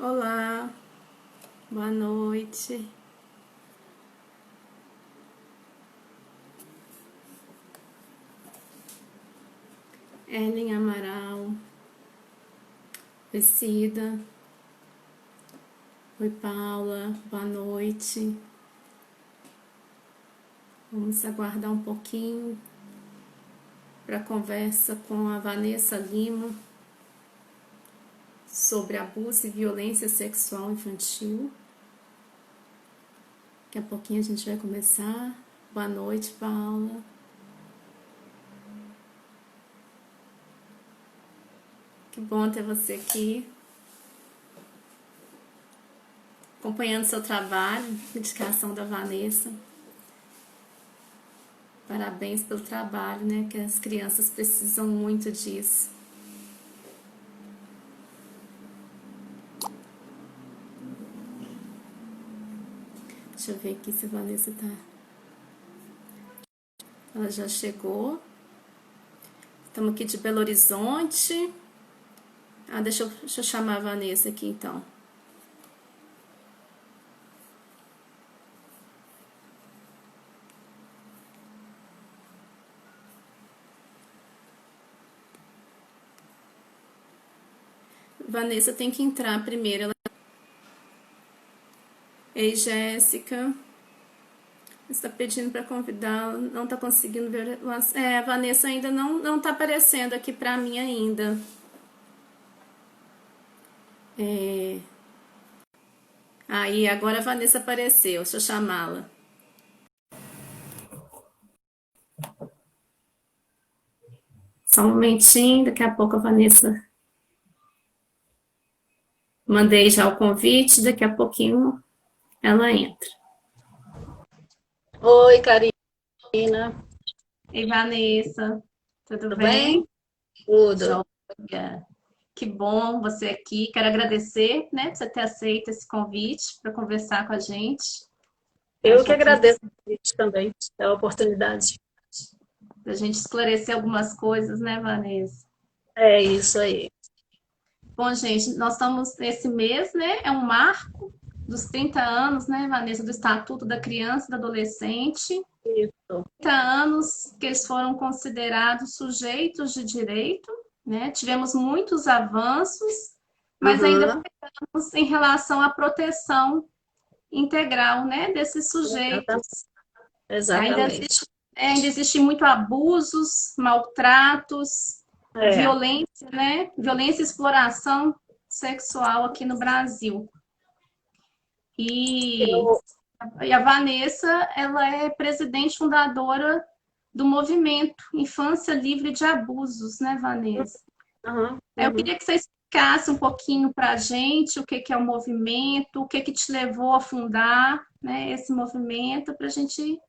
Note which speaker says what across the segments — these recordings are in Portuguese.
Speaker 1: Olá, boa noite. Ellen Amaral, oi Cida, oi Paula, boa noite. Vamos aguardar um pouquinho para a conversa com a Vanessa Lima sobre abuso e violência sexual infantil. Daqui a pouquinho a gente vai começar. Boa noite, Paula. Que bom ter você aqui, acompanhando seu trabalho, dedicação da Vanessa. Parabéns pelo trabalho, né? Que as crianças precisam muito disso. Deixa eu ver aqui se a Vanessa tá. Ela já chegou. Estamos aqui de Belo Horizonte. Deixa eu chamar a Vanessa aqui então. Vanessa tem que entrar primeiro. Ei, Jéssica. Está pedindo para convidá-la, não está conseguindo ver. A Vanessa ainda não está aparecendo aqui para mim ainda. Aí, agora a Vanessa apareceu. Deixa eu chamá-la. Só um momentinho, daqui a pouco a Vanessa. Mandei já o convite, daqui a pouquinho ela entra.
Speaker 2: Oi, Karina.
Speaker 1: Ei, Vanessa, tudo
Speaker 2: Tudo
Speaker 1: bem?
Speaker 2: bem? Tudo.
Speaker 1: Joia. Que bom você aqui. Quero agradecer, né, por você ter aceito esse convite para conversar com a gente.
Speaker 2: Eu
Speaker 1: Um
Speaker 2: que
Speaker 1: pouquinho,
Speaker 2: agradeço o convite também, a oportunidade.
Speaker 1: para a gente esclarecer algumas coisas, né, Vanessa?
Speaker 2: É isso aí.
Speaker 1: Bom, gente, nós estamos nesse mês, né? É um marco dos 30 anos, né, Vanessa, do Estatuto da Criança e do Adolescente.
Speaker 2: Isso.
Speaker 1: 30 anos que eles foram considerados sujeitos de direito, né? Tivemos muitos avanços, mas ainda
Speaker 2: Uhum.
Speaker 1: estamos em relação à proteção integral, né, desses sujeitos.
Speaker 2: Exatamente.
Speaker 1: Ainda
Speaker 2: Exatamente.
Speaker 1: existe, ainda existe muito abusos, maltratos,
Speaker 2: É.
Speaker 1: violência, né? Violência e exploração sexual aqui no Brasil. E,
Speaker 2: Eu,
Speaker 1: e a Vanessa, ela é presidente fundadora do movimento Infância Livre de Abusos, né, Vanessa?
Speaker 2: uhum,
Speaker 1: Eu
Speaker 2: uhum.
Speaker 1: queria que você explicasse um pouquinho para a gente o que é o movimento, o que te levou a fundar, né, esse movimento, para a gente ir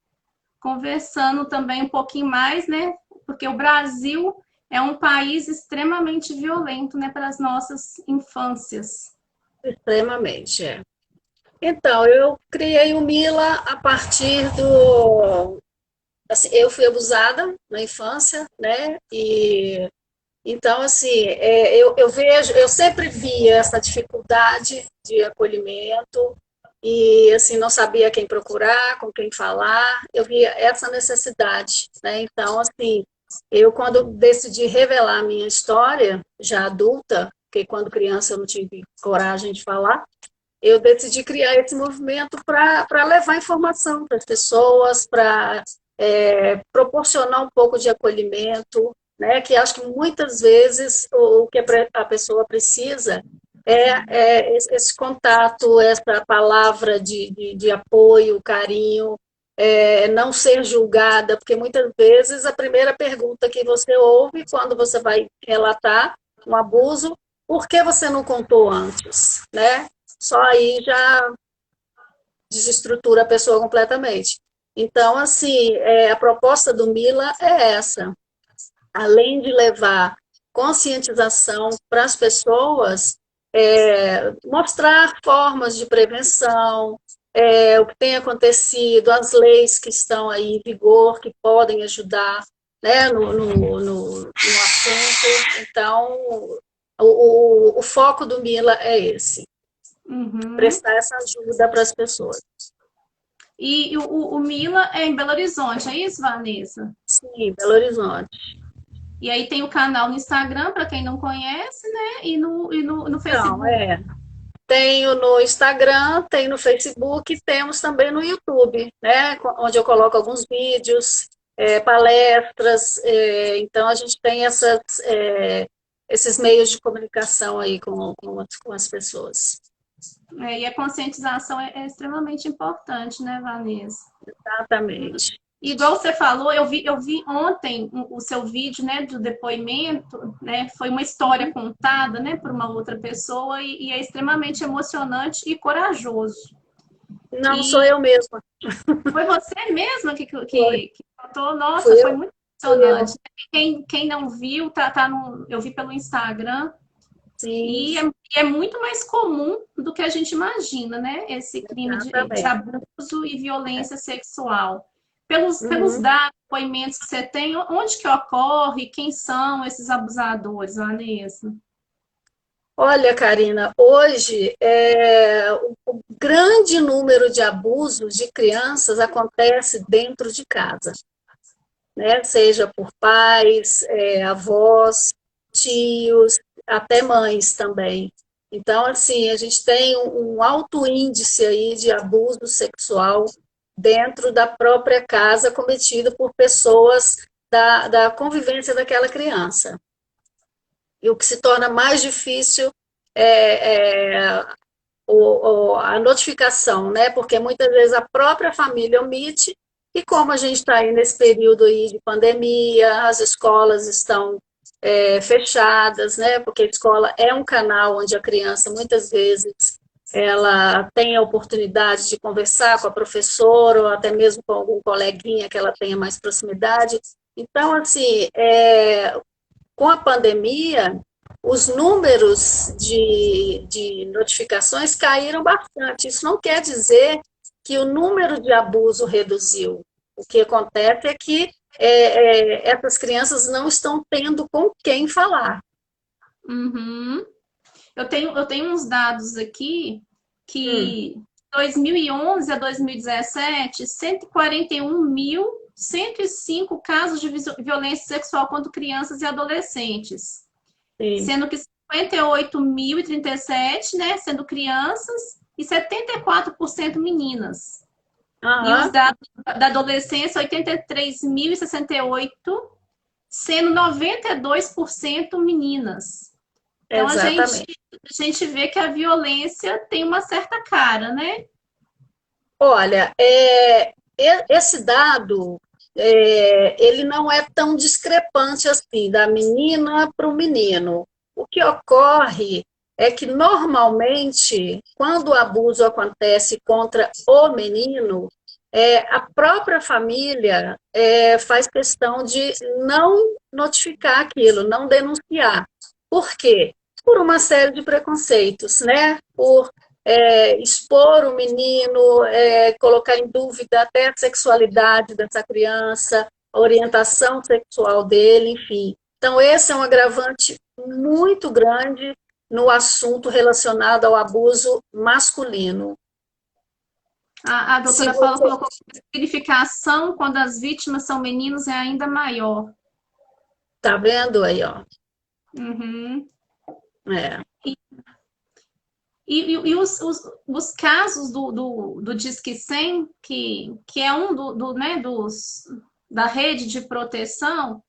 Speaker 1: conversando também um pouquinho mais, né? Porque o Brasil é um país extremamente violento, né, para as nossas infâncias.
Speaker 2: Extremamente, é. Então, eu criei o Mila a partir do... Assim, eu fui abusada na infância, né? E então, assim, eu vejo, eu sempre via essa dificuldade de acolhimento e, assim, não sabia quem procurar, com quem falar, eu via essa necessidade, né? Então, assim, eu, quando decidi revelar a minha história, já adulta, porque quando criança eu não tive coragem de falar, eu decidi criar esse movimento para levar informação para as pessoas, para proporcionar um pouco de acolhimento, né? Que acho que muitas vezes o que a pessoa precisa é esse contato, essa palavra de apoio, carinho, não ser julgada, porque muitas vezes a primeira pergunta que você ouve quando você vai relatar um abuso, por que você não contou antes, né? Só aí já desestrutura a pessoa completamente. Então, assim, a proposta do Mila é essa. Além de levar conscientização para as pessoas, mostrar formas de prevenção, o que tem acontecido, as leis que estão aí em vigor, que podem ajudar, né, no assunto. Então, o foco do Mila é esse.
Speaker 1: Uhum.
Speaker 2: prestar essa ajuda para as pessoas.
Speaker 1: E o Mila é em Belo Horizonte, é isso, Vanessa?
Speaker 2: Sim, Belo Horizonte.
Speaker 1: E aí tem o canal no Instagram, para quem não conhece, né? E no
Speaker 2: Então,
Speaker 1: Facebook.
Speaker 2: tenho no Instagram, tenho no Facebook, temos também no YouTube, né? Onde eu coloco alguns vídeos, palestras. Então, a gente tem esses meios de comunicação aí com as pessoas.
Speaker 1: E a conscientização é extremamente importante, né, Vanessa?
Speaker 2: Exatamente.
Speaker 1: Igual você falou, eu vi ontem o seu vídeo, né, do depoimento, né, foi uma história contada, né, por uma outra pessoa e é extremamente emocionante e corajoso.
Speaker 2: Não sou
Speaker 1: E
Speaker 2: eu mesma.
Speaker 1: foi você mesma
Speaker 2: Foi,
Speaker 1: que contou, nossa,
Speaker 2: fui
Speaker 1: foi
Speaker 2: eu,
Speaker 1: muito
Speaker 2: fui
Speaker 1: emocionante.
Speaker 2: eu.
Speaker 1: Quem não viu, tá no, eu vi pelo Instagram,
Speaker 2: Sim,
Speaker 1: e é muito mais comum do que a gente imagina, né? Esse crime de
Speaker 2: exatamente.
Speaker 1: abuso e violência sexual. Pelos
Speaker 2: Uhum.
Speaker 1: dados, depoimentos que você tem, onde que ocorre, quem são esses abusadores, Vanessa?
Speaker 2: Olha, Karina, hoje o grande número de abusos de crianças acontece dentro de casa, né? Seja por pais, avós, tios, até mães também. Então, assim, a gente tem um alto índice aí de abuso sexual dentro da própria casa cometido por pessoas da convivência daquela criança. E o que se torna mais difícil é a notificação, né? Porque muitas vezes a própria família omite, e como a gente está aí nesse período aí de pandemia, as escolas estão fechadas, né? Porque a escola é um canal onde a criança muitas vezes ela tem a oportunidade de conversar com a professora ou até mesmo com algum coleguinha que ela tenha mais proximidade. Então, assim, com a pandemia, os números de notificações caíram bastante. Isso não quer dizer que o número de abuso reduziu. O que acontece é que essas crianças não estão tendo com quem falar.
Speaker 1: Uhum. Eu tenho uns dados aqui
Speaker 2: Hum,
Speaker 1: que 2011 a 2017, 141.105 casos de violência sexual contra crianças e adolescentes,
Speaker 2: sim.
Speaker 1: sendo que 58.037, né, sendo crianças e 74% meninas. E os
Speaker 2: Aham,
Speaker 1: dados da adolescência, 83.068, sendo 92% meninas. Então a gente,
Speaker 2: exatamente.
Speaker 1: a gente vê que a violência tem uma certa cara, né?
Speaker 2: Olha, esse dado ele não é tão discrepante assim da menina para o menino. O que ocorre é que normalmente, quando o abuso acontece contra o menino, a própria família faz questão de não notificar aquilo, não denunciar. Por quê? Por uma série de preconceitos, né? Por expor o menino, colocar em dúvida até a sexualidade dessa criança, a orientação sexual dele, enfim. Então, esse é um agravante muito grande no assunto relacionado ao abuso masculino.
Speaker 1: A
Speaker 2: Se
Speaker 1: doutora Paula
Speaker 2: você
Speaker 1: colocou que a significação quando as vítimas são meninos é ainda maior.
Speaker 2: está vendo aí, ó,
Speaker 1: Uhum.
Speaker 2: é,
Speaker 1: E os casos do Disque 100, que é um né, da rede de proteção,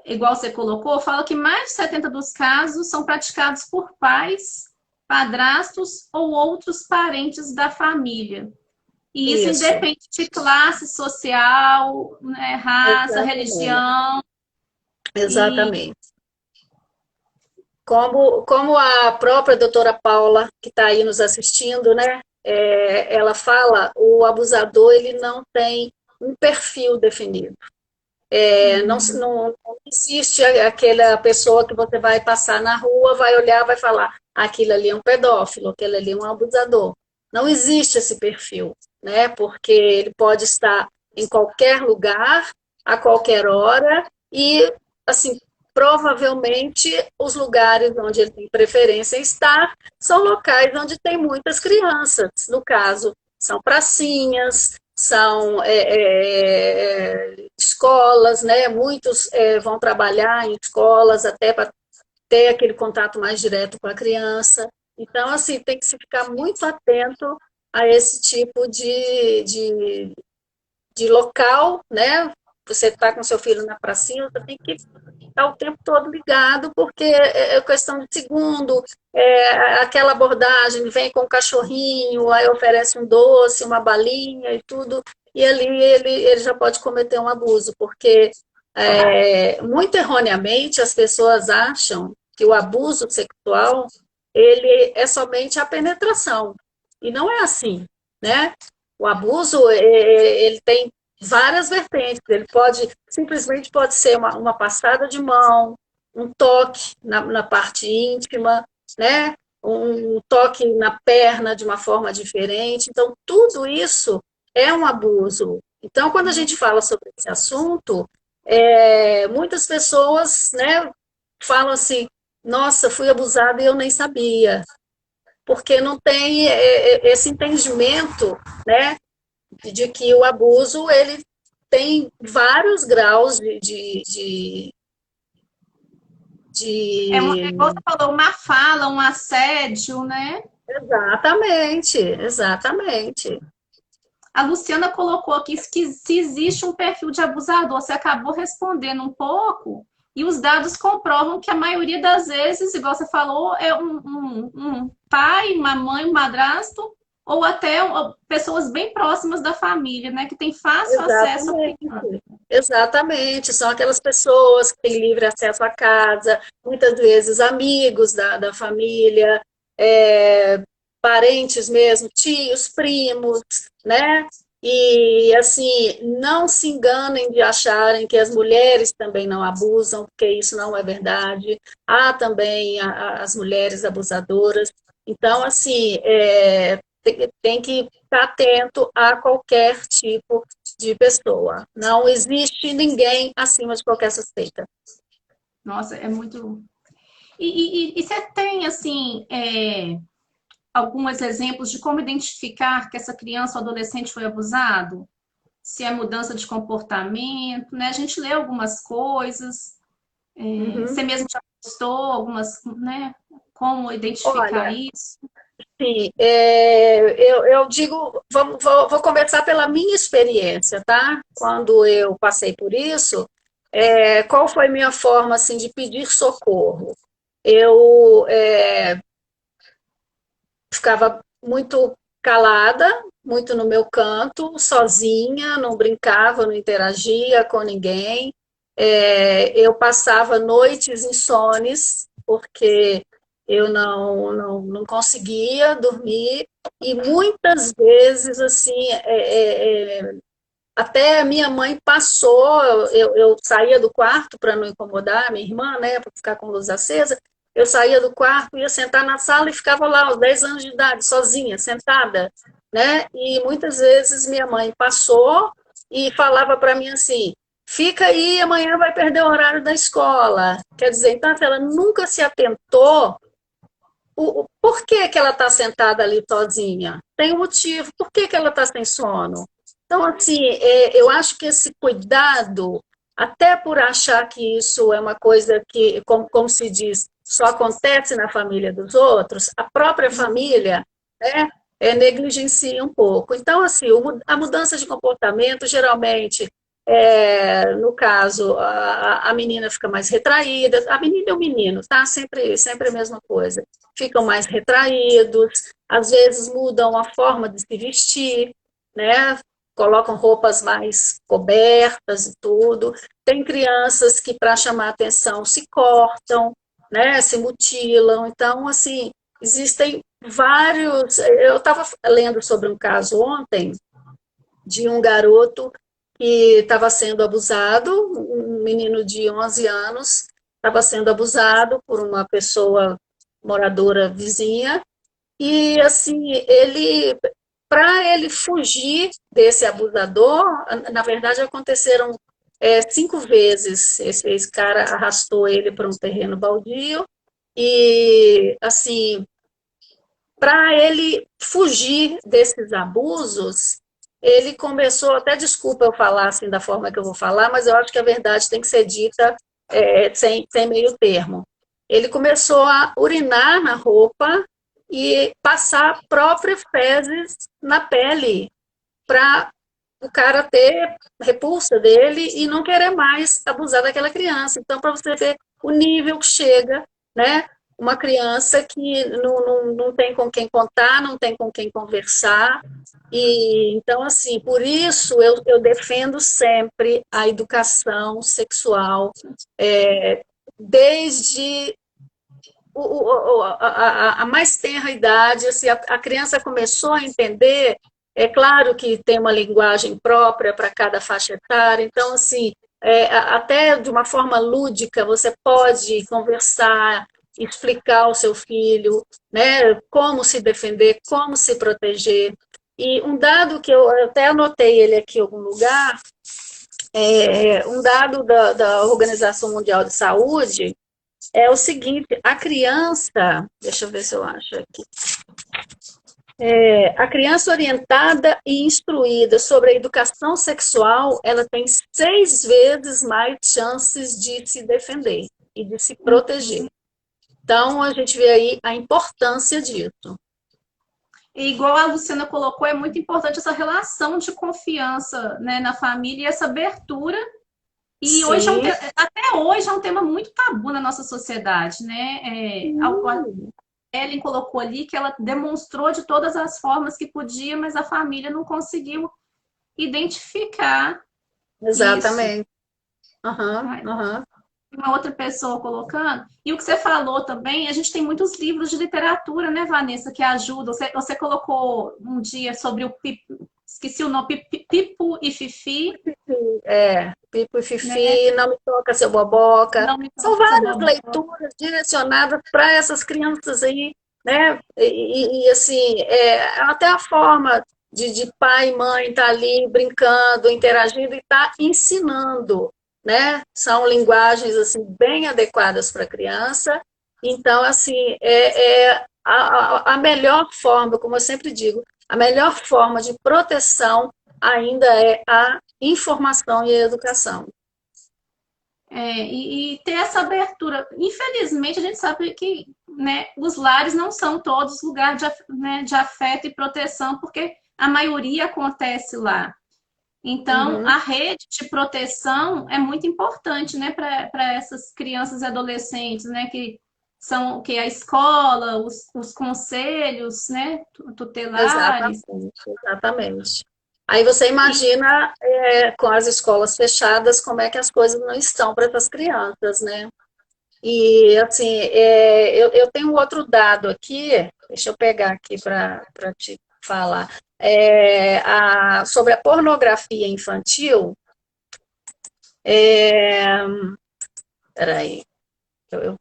Speaker 1: igual você colocou, fala que mais de 70 dos casos são praticados por pais, padrastos ou outros parentes da família. E isso
Speaker 2: isso,
Speaker 1: independe de classe social, né, raça,
Speaker 2: exatamente,
Speaker 1: religião. E
Speaker 2: exatamente. Como a própria doutora Paula, que está aí nos assistindo, né, ela fala, o abusador ele não tem um perfil definido. Não existe aquela pessoa que você vai passar na rua, vai olhar, vai falar, aquilo ali é um pedófilo, aquele ali é um abusador. Não existe esse perfil, né? Porque ele pode estar em qualquer lugar, a qualquer hora, e assim, provavelmente os lugares onde ele tem preferência em estar são locais onde tem muitas crianças. No caso, são pracinhas, são escolas, né? Muitos vão trabalhar em escolas até para ter aquele contato mais direto com a criança. Então, assim, tem que se ficar muito atento a esse tipo de local, né? Você está com seu filho na pracinha, você tem que estar o tempo todo ligado, porque é questão de segundo, aquela abordagem, vem com o cachorrinho, aí oferece um doce, uma balinha e tudo, e ali ele já pode cometer um abuso, porque muito erroneamente as pessoas acham que o abuso sexual ele é somente a penetração, e não é assim, né? O abuso, ele tem várias vertentes. Ele simplesmente pode ser uma passada de mão, um toque na parte íntima, né? Um toque na perna de uma forma diferente. Então, tudo isso é um abuso. Então, quando a gente fala sobre esse assunto, muitas pessoas, né, falam assim, nossa, fui abusada e eu nem sabia, porque não tem esse entendimento, né, de que o abuso ele tem vários graus
Speaker 1: Igual você falou, uma fala, um assédio, né?
Speaker 2: Exatamente, exatamente.
Speaker 1: A Luciana colocou aqui que se existe um perfil de abusador, você acabou respondendo um pouco, e os dados comprovam que a maioria das vezes, igual você falou, é um pai, uma mãe, um madrasto, ou até pessoas bem próximas da família, né? Que tem fácil acesso à
Speaker 2: Exatamente,
Speaker 1: criança.
Speaker 2: exatamente. São aquelas pessoas que têm livre acesso à casa, muitas vezes amigos da família, parentes mesmo, tios, primos, né? E, assim, não se enganem de acharem que as mulheres também não abusam, porque isso não é verdade. Há também as mulheres abusadoras. Então, assim, tem que estar atento a qualquer tipo de pessoa. Não existe ninguém acima de qualquer suspeita.
Speaker 1: Nossa, é muito. E você tem, assim, alguns exemplos de como identificar que essa criança ou adolescente foi abusado? Se é mudança de comportamento, né? A gente lê algumas coisas,
Speaker 2: Uhum.
Speaker 1: você mesmo já postou algumas, né? Como identificar
Speaker 2: Olha,
Speaker 1: isso?
Speaker 2: sim, eu digo, vou começar pela minha experiência, tá? Quando eu passei por isso, qual foi minha forma assim de pedir socorro? Eu ficava muito calada, muito no meu canto, sozinha, não brincava, não interagia com ninguém. Eu passava noites insones, porque eu não conseguia dormir, e muitas vezes, assim, até a minha mãe passou, eu saía do quarto para não incomodar a minha irmã, né, para ficar com a luz acesa, eu saía do quarto, ia sentar na sala e ficava lá, aos 10 anos de idade, sozinha, sentada, né, e muitas vezes minha mãe passou e falava para mim assim, fica aí, amanhã vai perder o horário da escola. Quer dizer, então, ela nunca se atentou por que que ela está sentada ali sozinha? Tem um motivo. Por que que ela está sem sono? Então, assim, eu acho que esse cuidado, até por achar que isso é uma coisa que, como se diz, só acontece na família dos outros, a própria família, né, negligencia um pouco. Então, assim, a mudança de comportamento, geralmente, no caso, a menina fica mais retraída, a menina e o menino, tá? Sempre a mesma coisa. Ficam mais retraídos, às vezes mudam a forma de se vestir, né? Colocam roupas mais cobertas e tudo. Tem crianças que, para chamar atenção, se cortam, né? Se mutilam. Então, assim, existem vários. Eu estava lendo sobre um caso ontem de um garoto que estava sendo abusado, um menino de 11 anos, estava sendo abusado por uma pessoa moradora vizinha, e assim, para ele fugir desse abusador, na verdade aconteceram 5 vezes esse cara arrastou ele para um terreno baldio e, assim, para ele fugir desses abusos, ele começou, até desculpa eu falar assim da forma que eu vou falar, mas eu acho que a verdade tem que ser dita sem meio termo. Ele começou a urinar na roupa e passar próprias fezes na pele para o cara ter repulsa dele e não querer mais abusar daquela criança. Então, para você ver o nível que chega, né? Uma criança que não tem com quem contar, não tem com quem conversar. E então, assim, por isso eu defendo sempre a educação sexual, desde a mais tenra idade, assim, a criança começou a entender, é claro que tem uma linguagem própria para cada faixa etária, então, assim, até de uma forma lúdica, você pode conversar, explicar ao seu filho, né, como se defender, como se proteger. E um dado que eu até anotei ele aqui em algum lugar, um dado da Organização Mundial de Saúde, é o seguinte, a criança, deixa eu ver se eu acho aqui, a criança orientada e instruída sobre a educação sexual, ela tem 6 vezes mais chances de se defender e de se proteger. Então, a gente vê aí a importância disso.
Speaker 1: E igual a Luciana colocou, é muito importante essa relação de confiança, né, na família e essa abertura. E hoje
Speaker 2: Sim.
Speaker 1: até hoje é um tema muito tabu na nossa sociedade, né? A Ellen colocou ali que ela demonstrou de todas as formas que podia, mas a família não conseguiu identificar isso.
Speaker 2: Exatamente. Uhum, uhum.
Speaker 1: Uma outra pessoa colocando. E o que você falou também, a gente tem muitos livros de literatura, né, Vanessa, que ajudam. Você colocou um dia sobre esqueci o nome, Pipo e Fifi.
Speaker 2: Pipo e Fifi,
Speaker 1: Né?
Speaker 2: Não Me Toca Seu Boboca.
Speaker 1: Não me
Speaker 2: São
Speaker 1: toque, seu
Speaker 2: várias
Speaker 1: bobo.
Speaker 2: leituras direcionadas para essas crianças aí, né? Assim, até a forma de pai e mãe estar ali brincando, interagindo e estar ensinando, né? São linguagens assim bem adequadas para a criança. Então, assim, a melhor forma, como eu sempre digo, a melhor forma de proteção ainda é a informação e a educação.
Speaker 1: E ter essa abertura. Infelizmente, a gente sabe que, né, os lares não são todos lugares né, de afeto e proteção, porque a maioria acontece lá. Então,
Speaker 2: Uhum.
Speaker 1: a rede de proteção é muito importante, né, para essas crianças e adolescentes, né, que a escola, os conselhos, né, tutelares.
Speaker 2: Exatamente, exatamente. Aí você
Speaker 1: E
Speaker 2: imagina, com as escolas fechadas, como é que as coisas não estão para essas crianças, né? E, assim, eu tenho um outro dado aqui, deixa eu pegar aqui para te falar, sobre a pornografia infantil. Peraí,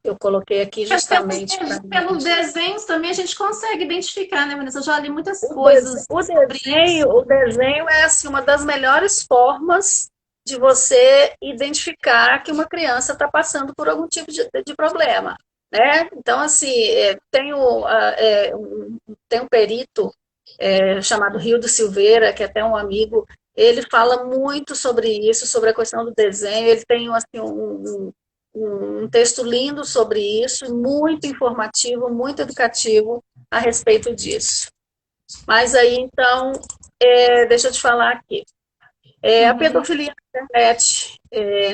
Speaker 2: eu coloquei aqui justamente para.
Speaker 1: pelos desenhos também a gente consegue identificar, né, Vanessa? Eu já li muitas coisas sobre isso.
Speaker 2: O desenho é assim, uma das melhores formas de você identificar que uma criança está passando por algum tipo de problema, né? Então, assim, tem um perito chamado Rio do Silveira, que é até um amigo, ele fala muito sobre isso, sobre a questão do desenho, ele tem assim, um texto lindo sobre isso, muito informativo, muito educativo a respeito disso. Mas aí, então, deixa eu te falar aqui. A
Speaker 1: Uhum.
Speaker 2: pedofilia na internet,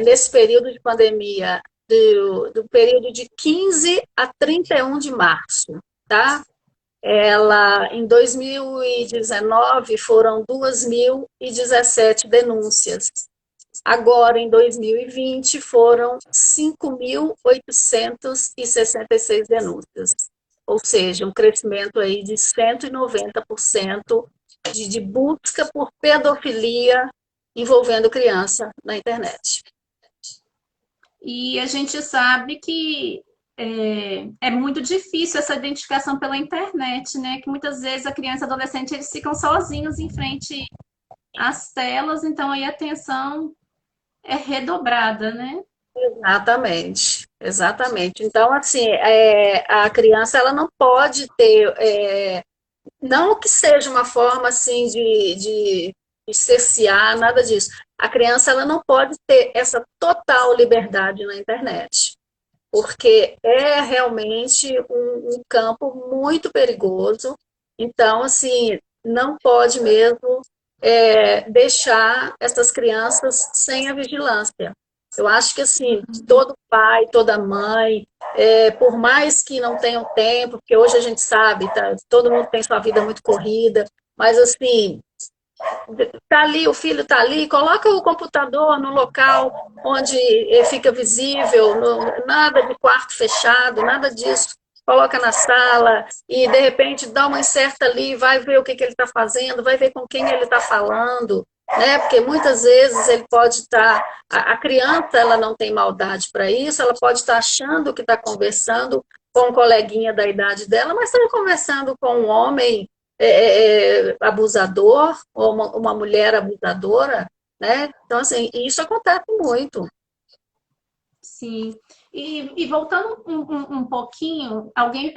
Speaker 2: nesse período de pandemia, do período de 15 a 31 de março, tá? Em 2019, foram 2.017 denúncias. Agora, em 2020, foram 5.866 denúncias, ou seja, um crescimento aí de 190% de busca por pedofilia envolvendo criança na internet.
Speaker 1: E a gente sabe que é muito difícil essa identificação pela internet, né? Que muitas vezes a criança e a adolescente eles ficam sozinhos em frente às telas, então aí a atenção é redobrada, né?
Speaker 2: Exatamente, exatamente. Então, assim, a criança ela não pode ter, não que seja uma forma assim de cercear, nada disso. A criança ela não pode ter essa total liberdade na internet, porque é realmente um campo muito perigoso. Então, assim, não pode mesmo deixar essas crianças sem a vigilância. Eu acho que, assim, todo pai, toda mãe, por mais que não tenham tempo, porque hoje a gente sabe, tá, todo mundo tem sua vida muito corrida, mas, assim, tá ali, o filho tá ali, coloca o computador no local onde fica visível, nada de quarto fechado, nada disso. Coloca na sala e, de repente, dá uma inserta ali, vai ver o que ele está fazendo, vai ver com quem ele está falando, né? Porque muitas vezes ele pode estar. A criança ela não tem maldade para isso, ela pode estar achando que está conversando com um coleguinha da idade dela, mas está conversando com um homem abusador ou uma mulher abusadora, né? Então, assim, isso acontece muito.
Speaker 1: Sim. E voltando um pouquinho, alguém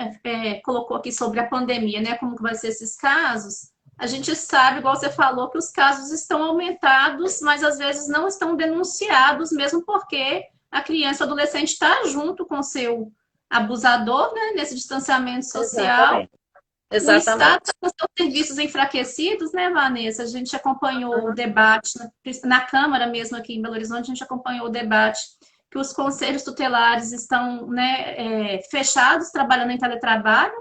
Speaker 1: colocou aqui sobre a pandemia, né? Como que vai ser esses casos? A gente sabe, igual você falou, que os casos estão aumentados, mas às vezes não estão denunciados, mesmo porque a criança, o adolescente está junto com o seu abusador, né? Nesse distanciamento social.
Speaker 2: Exatamente.
Speaker 1: O Estado
Speaker 2: Exatamente.
Speaker 1: está com seus serviços enfraquecidos, né, Vanessa? A gente acompanhou o debate na Câmara mesmo aqui em Belo Horizonte, a gente acompanhou o debate que os conselhos tutelares estão, né, fechados, trabalhando em teletrabalho.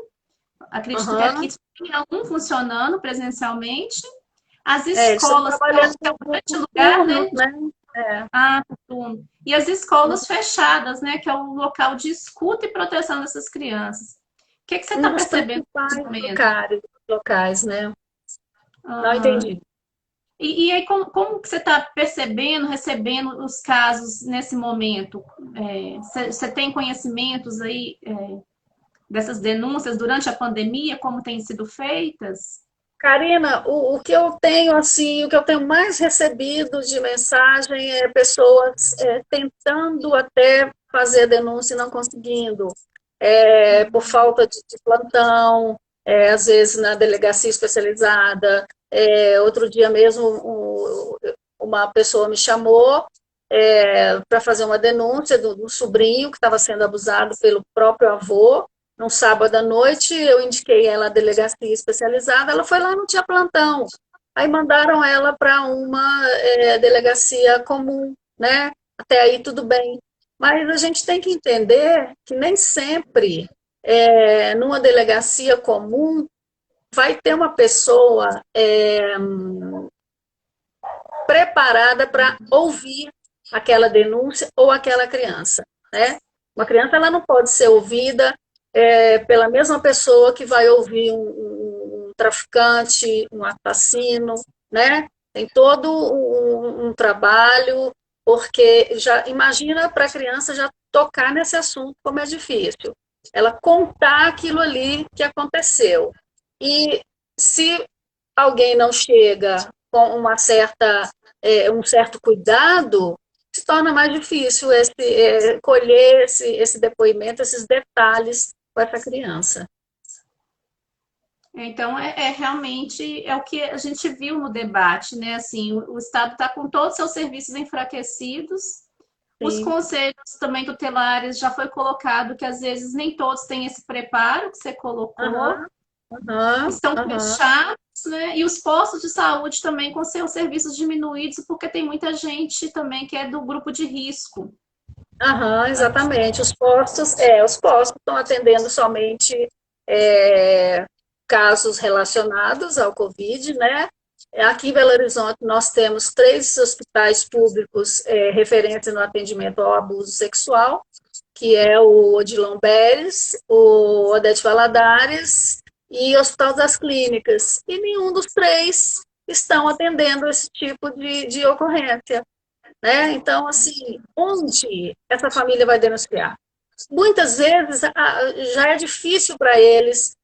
Speaker 1: Acredito que aqui
Speaker 2: Uhum.
Speaker 1: tinha um funcionando presencialmente. As
Speaker 2: Eles estão
Speaker 1: escolas,
Speaker 2: trabalhando
Speaker 1: que é um grande
Speaker 2: por
Speaker 1: lugar,
Speaker 2: turnos,
Speaker 1: né?
Speaker 2: né? É.
Speaker 1: Turno. E as escolas fechadas, né? Que é o local de escuta e proteção dessas crianças. O que você está
Speaker 2: Um dos
Speaker 1: percebendo nesse
Speaker 2: principais
Speaker 1: momento?
Speaker 2: locais, né? Não
Speaker 1: Aham.
Speaker 2: entendi.
Speaker 1: E aí, como que você está percebendo, recebendo os casos nesse momento? Você tem conhecimentos aí, dessas denúncias durante a pandemia, como têm sido feitas?
Speaker 2: Karina, o que eu tenho assim, o que eu tenho mais recebido de mensagem é pessoas tentando até fazer denúncia e não conseguindo, por falta de plantão, às vezes na delegacia especializada. Outro dia mesmo uma pessoa me chamou para fazer uma denúncia do sobrinho que estava sendo abusado pelo próprio avô. Num sábado à noite, eu indiquei ela à delegacia especializada, ela foi lá, não tinha plantão. Aí mandaram ela para uma delegacia comum, né? Até aí tudo bem. Mas a gente tem que entender que nem sempre, numa delegacia comum, vai ter uma pessoa preparada para ouvir aquela denúncia ou aquela criança, né? Uma criança ela não pode ser ouvida pela mesma pessoa que vai ouvir um traficante, um assassino, né? Tem todo um trabalho, porque já imagina para a criança já tocar nesse assunto como é difícil. Ela contar aquilo ali que aconteceu. E se alguém não chega com um certo cuidado, se torna mais difícil colher esse depoimento, esses detalhes com essa criança.
Speaker 1: Então, realmente é o que a gente viu no debate, né? Assim, o Estado está com todos os seus serviços enfraquecidos. Os
Speaker 2: Sim.
Speaker 1: conselhos também tutelares já foi colocado que às vezes nem todos têm esse preparo que você colocou,
Speaker 2: Aham, aham,
Speaker 1: estão
Speaker 2: aham,
Speaker 1: fechados, né? E os postos de saúde também com seus serviços diminuídos, porque tem muita gente também que é do grupo de risco.
Speaker 2: aham, exatamente. Os postos estão atendendo somente é, casos relacionados ao Covid, né? Aqui em Belo Horizonte, nós temos 3 hospitais públicos referentes no atendimento ao abuso sexual, que é o Odilon Beres, o Odete Valadares e o Hospital das Clínicas. E nenhum dos 3 estão atendendo esse tipo de ocorrência, né? Então, assim, onde essa família vai denunciar? Muitas vezes já é difícil para eles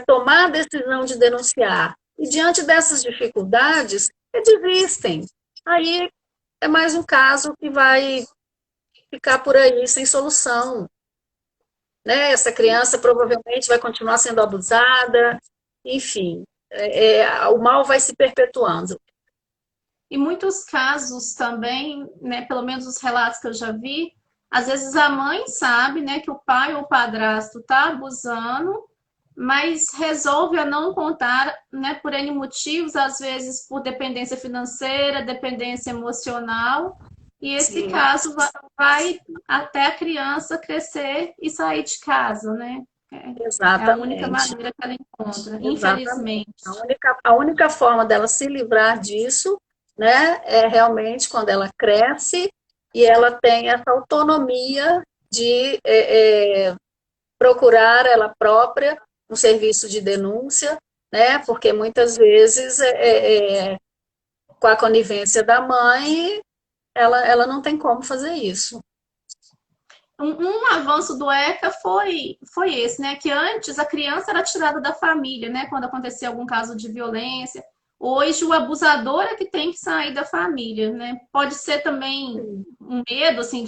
Speaker 2: tomar a decisão de denunciar. E diante dessas dificuldades, desistem. Aí é mais um caso que vai ficar por aí sem solução, né? Essa criança provavelmente vai continuar sendo abusada, enfim, o mal vai se perpetuando.
Speaker 1: E muitos casos também, né, pelo menos os relatos que eu já vi, às vezes a mãe sabe, né, que o pai ou o padrasto está abusando, mas resolve a não contar, né, por N motivos, às vezes por dependência financeira, dependência emocional, e esse
Speaker 2: Sim,
Speaker 1: caso vai até a criança crescer e sair de casa, né? É a única
Speaker 2: exatamente,
Speaker 1: maneira que ela encontra,
Speaker 2: exatamente.
Speaker 1: infelizmente.
Speaker 2: A única forma dela se livrar disso, né, é realmente quando ela cresce e ela tem essa autonomia de procurar ela própria um serviço de denúncia, né, porque muitas vezes, com a conivência da mãe, ela não tem como fazer isso.
Speaker 1: Um avanço do ECA foi esse, né? Que antes a criança era tirada da família, né? Quando acontecia algum caso de violência. Hoje o abusador é que tem que sair da família, né? Pode ser também um medo, assim,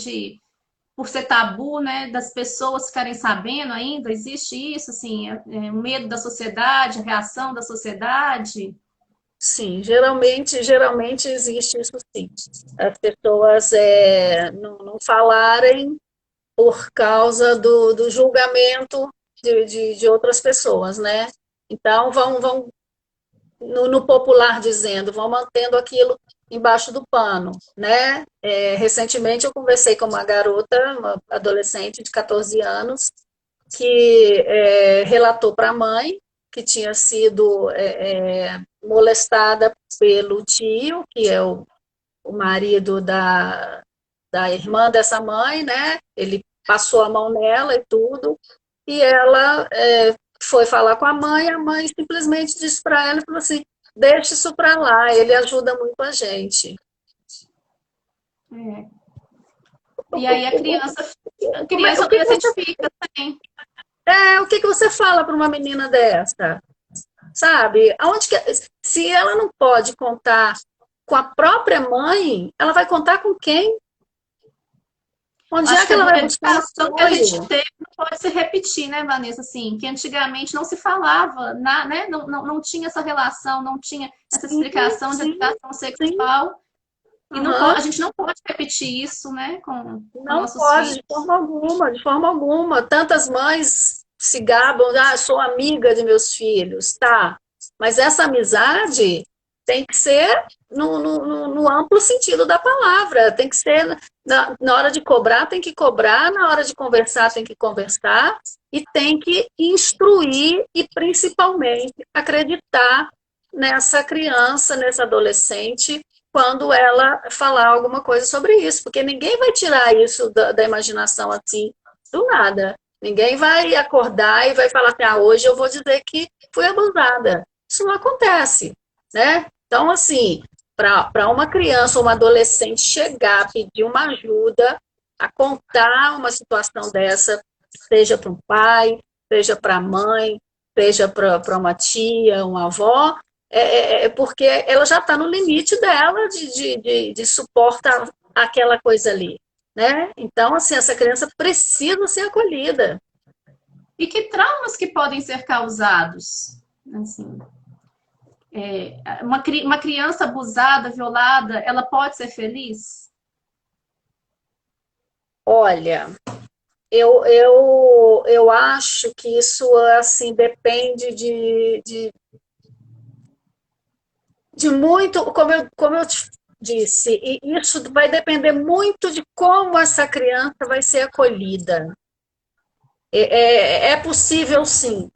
Speaker 1: por ser tabu, né? Das pessoas ficarem sabendo ainda. Existe isso, assim, o medo da sociedade, a reação da sociedade.
Speaker 2: Sim, geralmente existe isso sim. As pessoas não falarem por causa do julgamento de outras pessoas, né? Então vão no popular dizendo, vão mantendo aquilo embaixo do pano, né? Recentemente eu conversei com uma garota, uma adolescente de 14 anos, que relatou para a mãe que tinha sido molestada pelo tio, que é o marido da irmã dessa mãe, né? Ele passou a mão nela e tudo, e ela foi falar com a mãe simplesmente disse para ela, falou assim, deixa isso para lá, ele ajuda muito a gente.
Speaker 1: É. E aí a
Speaker 2: Como
Speaker 1: criança,
Speaker 2: o que
Speaker 1: adolescente
Speaker 2: você,
Speaker 1: fica sem.
Speaker 2: o que você fala para uma menina dessa? Sabe? Se ela não pode contar com a própria mãe, ela vai contar com quem? Onde é
Speaker 1: Acho que
Speaker 2: que ela vai
Speaker 1: a
Speaker 2: buscar um
Speaker 1: educação que a gente
Speaker 2: apoio?
Speaker 1: teve não pode se repetir, né, Vanessa? Assim, que antigamente não se falava, né? Não tinha essa relação, não tinha essa
Speaker 2: Sim,
Speaker 1: explicação de
Speaker 2: sim,
Speaker 1: educação
Speaker 2: sim.
Speaker 1: sexual. E não
Speaker 2: Uhum.
Speaker 1: a gente não pode repetir isso, né, com
Speaker 2: Não
Speaker 1: nossos
Speaker 2: pode, de
Speaker 1: filhos.
Speaker 2: forma alguma, de forma alguma. Tantas mães se gabam, sou amiga de meus filhos, tá? Mas essa amizade tem que ser no amplo sentido da palavra, tem que ser, na hora de cobrar, tem que cobrar, na hora de conversar, tem que conversar, e tem que instruir e, principalmente, acreditar nessa criança, nessa adolescente, quando ela falar alguma coisa sobre isso, porque ninguém vai tirar isso da imaginação assim do nada. Ninguém vai acordar e vai falar assim, hoje eu vou dizer que fui abusada. Isso não acontece, né? Então, assim, para uma criança ou uma adolescente chegar, pedir uma ajuda, a contar uma situação dessa, seja para um pai, seja para a mãe, seja para uma tia, uma avó, porque ela já está no limite dela de suportar aquela coisa ali, né? Então, assim, essa criança precisa ser acolhida.
Speaker 1: E que traumas que podem ser causados? Assim, uma criança abusada, violada, ela pode ser feliz?
Speaker 2: Olha, eu acho que isso, assim, depende de muito, como eu te disse, e isso vai depender muito de como essa criança vai ser acolhida. É possível sim,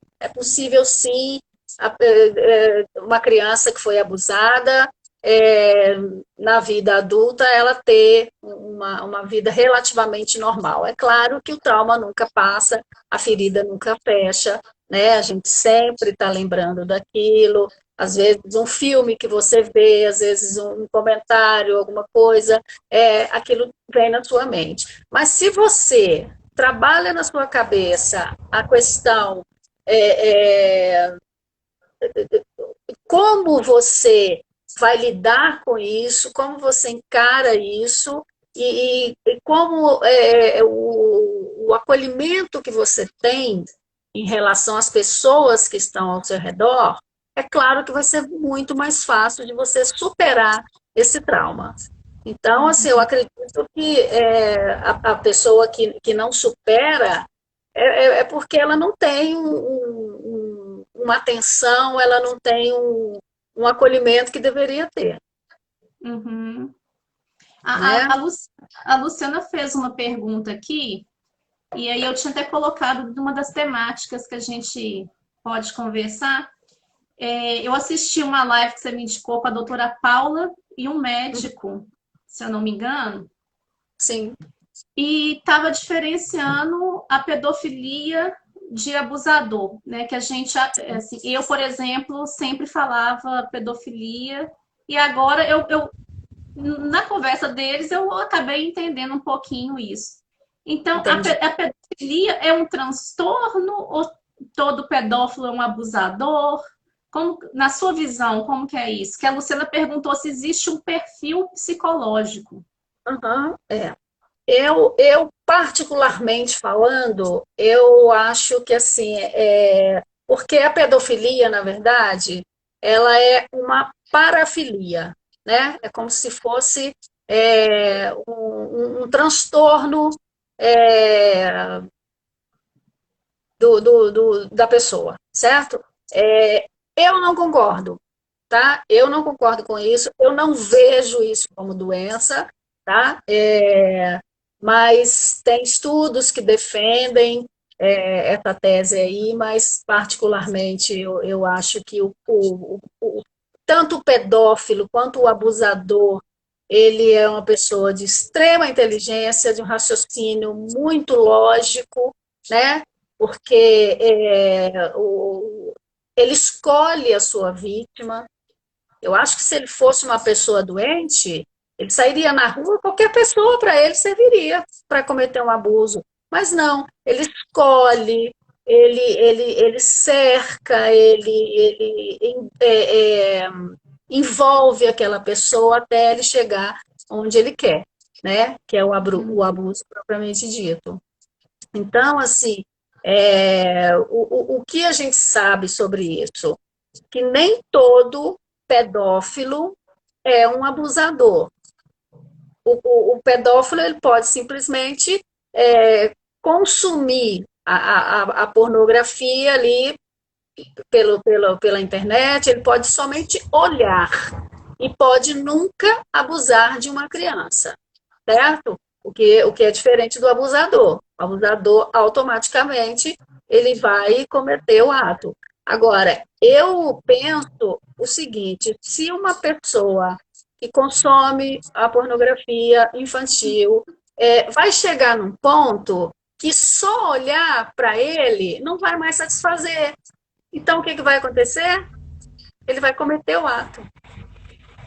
Speaker 2: uma criança que foi abusada, na vida adulta, ela ter uma vida relativamente normal. É claro que o trauma nunca passa, a ferida nunca fecha, né? A gente sempre está lembrando daquilo, às vezes um filme que você vê, às vezes um comentário, alguma coisa, aquilo vem na sua mente. Mas se você trabalha na sua cabeça a questão é, é, como você vai lidar com isso, como você encara isso e como o acolhimento que você tem em relação às pessoas que estão ao seu redor, é claro que vai ser muito mais fácil de você superar esse trauma. Então, assim, eu acredito que a pessoa que não supera é porque ela não tem uma atenção, ela não tem um acolhimento que deveria ter,
Speaker 1: Uhum.
Speaker 2: né?
Speaker 1: A Luciana fez uma pergunta aqui, e aí eu tinha até colocado uma das temáticas que a gente pode conversar. Eu assisti uma live que você me indicou com a doutora Paula e um médico, se eu não me engano,
Speaker 2: Sim.
Speaker 1: e estava diferenciando a pedofilia de abusador, né? Que a gente, assim, eu, por exemplo, sempre falava pedofilia, e agora na conversa deles eu acabei entendendo um pouquinho isso. Então,
Speaker 2: Entendi.
Speaker 1: a pedofilia é um transtorno ou todo pedófilo é um abusador? Como, na sua visão, como que é isso? Que a Luciana perguntou se existe um perfil psicológico.
Speaker 2: Uhum, é. Particularmente falando, eu acho que assim, porque a pedofilia, na verdade, ela é uma parafilia, né? É como se fosse um transtorno é, da pessoa, certo? Eu não concordo, tá? Eu não concordo com isso, eu não vejo isso como doença, tá? Mas tem estudos que defendem essa tese aí, mas particularmente eu acho que tanto o pedófilo quanto o abusador, ele é uma pessoa de extrema inteligência, de um raciocínio muito lógico, né? Porque ele escolhe a sua vítima. Eu acho que se ele fosse uma pessoa doente, ele sairia na rua, qualquer pessoa para ele serviria para cometer um abuso. Mas não, ele escolhe, ele cerca, ele envolve aquela pessoa até ele chegar onde ele quer, né? Que é o abuso propriamente dito. Então, assim, o que a gente sabe sobre isso? Que nem todo pedófilo é um abusador. O pedófilo ele pode simplesmente consumir a pornografia ali pela internet, ele pode somente olhar e pode nunca abusar de uma criança, certo? O que é diferente do abusador. O abusador, automaticamente, ele vai cometer o ato. Agora, eu penso o seguinte: se uma pessoa que consome a pornografia infantil vai chegar num ponto que só olhar para ele não vai mais satisfazer. Então, o que vai acontecer? Ele vai cometer o ato.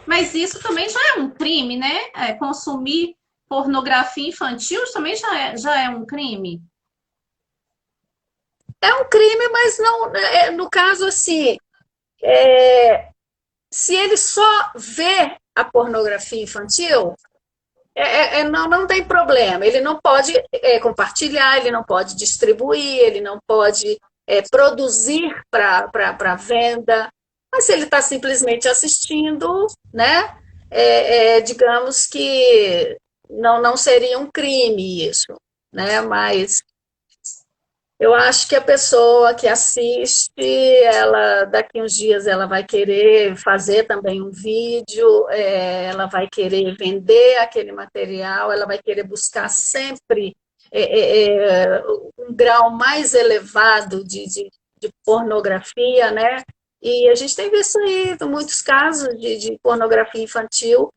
Speaker 1: Mas isso também já é um crime, né? Consumir pornografia infantil também já é um crime.
Speaker 2: É um crime, mas não, no caso assim, se ele só vê a pornografia infantil, não tem problema. Ele não pode compartilhar, ele não pode distribuir, ele não pode produzir para venda. Mas se ele está simplesmente assistindo, né, digamos que não seria um crime isso, né? Mas eu acho que a pessoa que assiste, ela daqui uns dias ela vai querer fazer também um vídeo, ela vai querer vender aquele material, ela vai querer buscar sempre um grau mais elevado de pornografia, né? E a gente tem visto aí muitos casos de pornografia infantil,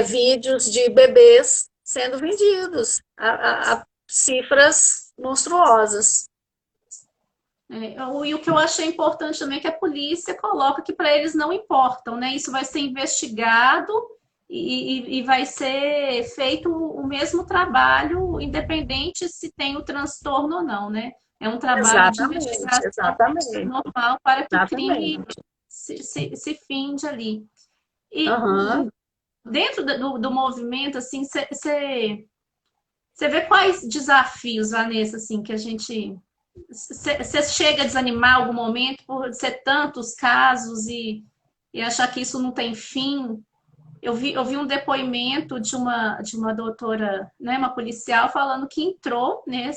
Speaker 2: vídeos de bebês sendo vendidos a cifras monstruosas.
Speaker 1: E o que eu achei importante também é que a polícia coloca que para eles não importam, né? Isso vai ser investigado e vai ser feito o mesmo trabalho, independente se tem o transtorno ou não, né? É um trabalho de
Speaker 2: Exatamente,
Speaker 1: investigação
Speaker 2: exatamente,
Speaker 1: normal para que o crime
Speaker 2: exatamente.
Speaker 1: se finde ali. E
Speaker 2: aham.
Speaker 1: dentro do movimento, assim, você vê quais desafios, Vanessa, assim, que a gente. Você chega a desanimar algum momento por ser tantos casos e achar que isso não tem fim? Eu vi um depoimento de uma doutora, né, uma policial, falando que entrou né,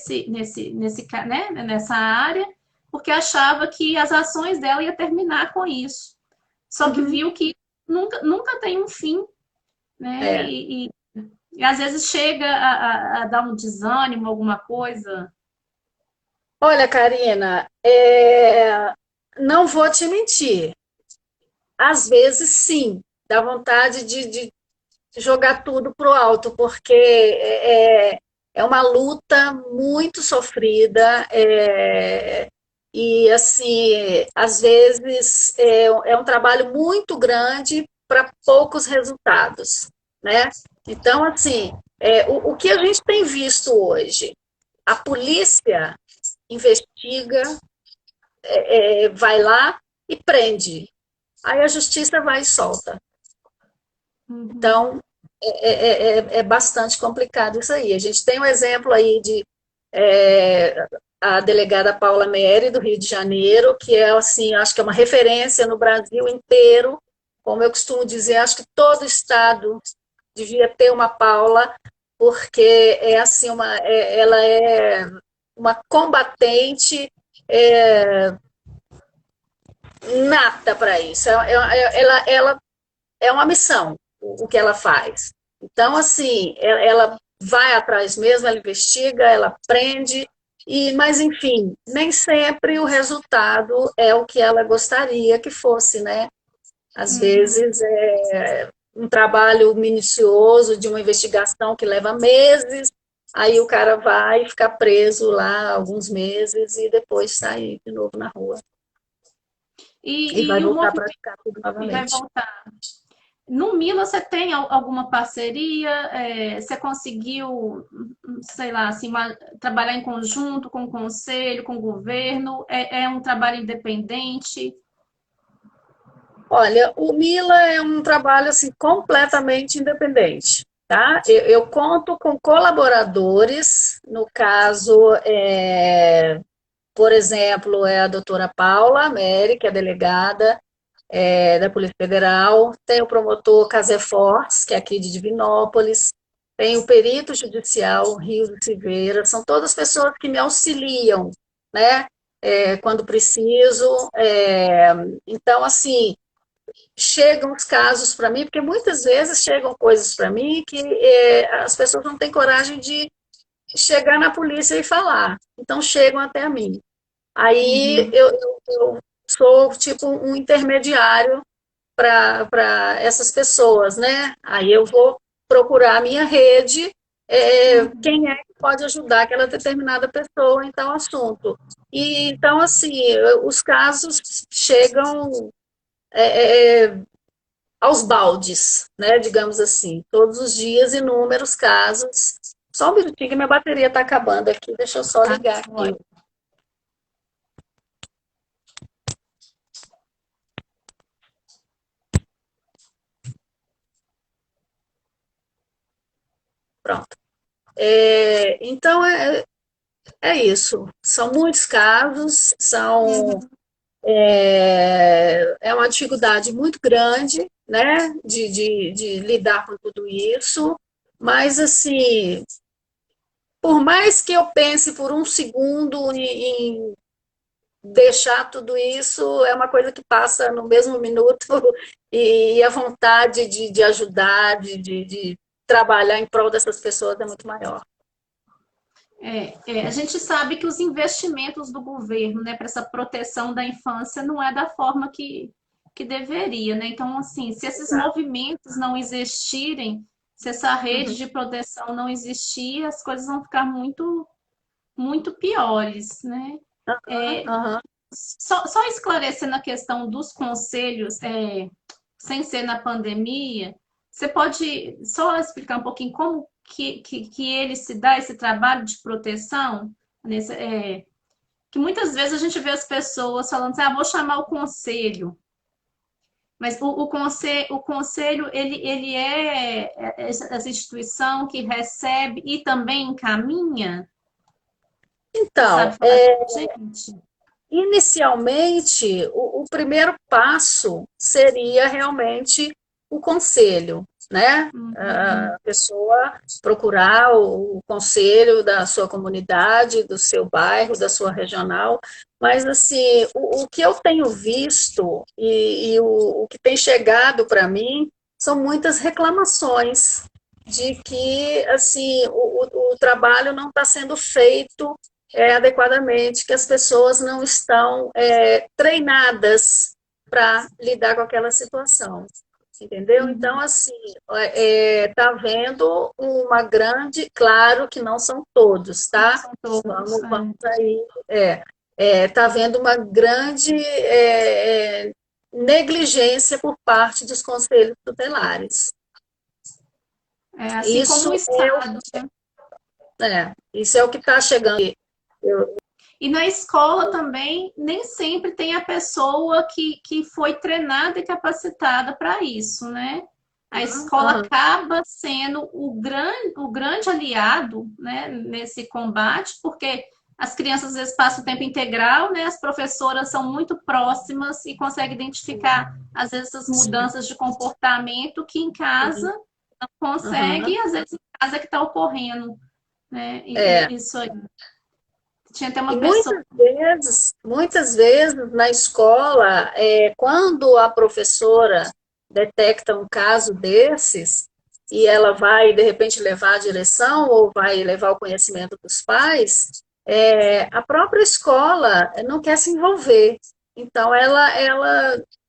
Speaker 1: nessa área porque achava que as ações dela ia terminar com isso. Só que
Speaker 2: Uhum.
Speaker 1: viu que nunca tem um fim, né?
Speaker 2: É.
Speaker 1: E às vezes chega a dar um desânimo, alguma coisa.
Speaker 2: Olha, Karina, não vou te mentir. Às vezes, sim, dá vontade de jogar tudo pro alto, porque é uma luta muito sofrida, e assim, às vezes é um trabalho muito grande para poucos resultados, né? Então, assim, o que a gente tem visto hoje? A polícia investiga, vai lá e prende. Aí a justiça vai e solta.
Speaker 1: Uhum.
Speaker 2: Então, é bastante complicado isso aí. A gente tem um exemplo aí de é, a delegada Paula Meri, do Rio de Janeiro, que é, assim, acho que é uma referência no Brasil inteiro. Como eu costumo dizer, acho que todo estado devia ter uma Paula, porque é assim, ela é uma combatente nata para isso. Ela é uma missão o que ela faz. Então, assim, ela vai atrás mesmo, ela investiga, ela aprende, mas enfim, nem sempre o resultado é o que ela gostaria que fosse, né? Às
Speaker 1: Uhum.
Speaker 2: vezes é um trabalho minucioso de uma investigação que leva meses, aí o cara vai ficar preso lá alguns meses e depois sair de novo na rua e vai
Speaker 1: E o
Speaker 2: voltar a
Speaker 1: movimento
Speaker 2: praticar tudo
Speaker 1: vai
Speaker 2: novamente.
Speaker 1: voltar. No Mila, você tem alguma parceria? Você conseguiu, sei lá, assim, trabalhar em conjunto com o conselho, com o governo? É um trabalho independente?
Speaker 2: Olha, o Mila é um trabalho assim completamente independente, tá? Eu conto com colaboradores, no caso, por exemplo, é a doutora Paula Meri, que é delegada da Polícia Federal, tem o promotor Casé Fortes, que é aqui de Divinópolis, tem o perito judicial Rio de Silveira, são todas pessoas que me auxiliam, né? Quando preciso. Então, assim, chegam os casos para mim, porque muitas vezes chegam coisas para mim que as pessoas não têm coragem de chegar na polícia e falar. Então chegam até a mim. Aí
Speaker 1: Uhum.
Speaker 2: eu sou tipo um intermediário para essas pessoas, né? Aí eu vou procurar a minha rede,
Speaker 1: Uhum.
Speaker 2: quem é que pode ajudar aquela determinada pessoa em tal assunto. E então, assim, os casos chegam aos baldes, né? Digamos assim, todos os dias, inúmeros casos. Só um minutinho que minha bateria está acabando aqui, deixa eu só
Speaker 1: Tá,
Speaker 2: ligar aqui.
Speaker 1: olha.
Speaker 2: Pronto. Então, é isso. São muitos casos,
Speaker 1: Uhum.
Speaker 2: é uma dificuldade muito grande, né, de lidar com tudo isso, mas, assim, por mais que eu pense por um segundo em deixar tudo isso, é uma coisa que passa no mesmo minuto e a vontade de ajudar, de trabalhar em prol dessas pessoas é muito maior.
Speaker 1: A gente sabe que os investimentos do governo, né, para essa proteção da infância não é da forma que deveria, né? Então, assim, se esses
Speaker 2: Exato.
Speaker 1: movimentos não existirem, se essa rede
Speaker 2: Uhum.
Speaker 1: de proteção não existir, as coisas vão ficar muito piores, né?
Speaker 2: Aham,
Speaker 1: É,
Speaker 2: aham.
Speaker 1: só esclarecendo a questão dos conselhos, sem ser na pandemia, você pode só explicar um pouquinho como que ele se dá esse trabalho de proteção? Que muitas vezes a gente vê as pessoas falando assim, vou chamar o conselho, Mas o conselho ele é essa instituição que recebe e também encaminha? Você
Speaker 2: Então,
Speaker 1: sabe falar com a gente?
Speaker 2: inicialmente, o primeiro passo seria realmente o conselho, né?
Speaker 1: Uhum.
Speaker 2: A pessoa procurar o conselho da sua comunidade, do seu bairro, da sua regional, mas assim, o que eu tenho visto e o que tem chegado para mim são muitas reclamações de que assim o trabalho não está sendo feito adequadamente, que as pessoas não estão treinadas para lidar com aquela situação, entendeu? Então,
Speaker 1: Uhum.
Speaker 2: assim, está havendo uma grande, claro que não são todos,
Speaker 1: Não
Speaker 2: tá?
Speaker 1: são todos.
Speaker 2: Vamos aí, está havendo uma grande negligência por parte dos conselhos tutelares.
Speaker 1: Assim como
Speaker 2: Isso
Speaker 1: o Estado.
Speaker 2: isso é o que está chegando. Eu,
Speaker 1: E na escola também, nem sempre tem a pessoa que foi treinada e capacitada para isso, né? A escola
Speaker 2: Aham,
Speaker 1: acaba sendo o grande aliado, né, nesse combate, porque as crianças às vezes passam o tempo integral, né? As professoras são muito próximas e conseguem identificar, às vezes, essas
Speaker 2: sim,
Speaker 1: mudanças de comportamento que em casa
Speaker 2: sim.
Speaker 1: não consegue,
Speaker 2: Aham.
Speaker 1: e às vezes em casa é que está ocorrendo, né?
Speaker 2: É.
Speaker 1: Isso aí. Tinha até
Speaker 2: E
Speaker 1: uma pessoa.
Speaker 2: muitas vezes na escola, quando a professora detecta um caso desses, e ela vai, de repente, levar a direção ou vai levar o conhecimento dos pais, a própria escola não quer se envolver. Então, ela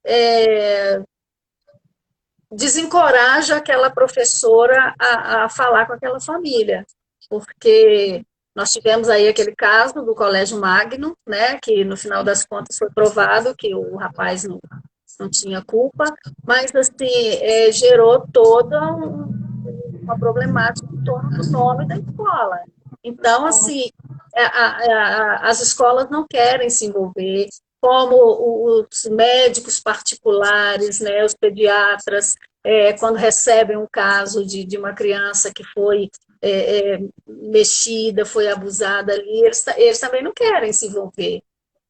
Speaker 2: é, desencoraja aquela professora a falar com aquela família, porque nós tivemos aí aquele caso do Colégio Magno, né, que no final das contas foi provado que o rapaz não tinha culpa, mas assim, gerou toda uma problemática em torno do nome da escola. Então, assim, as escolas não querem se envolver, como os médicos particulares, né, os pediatras, quando recebem um caso de uma criança que foi mexida, foi abusada ali, eles também não querem se envolver.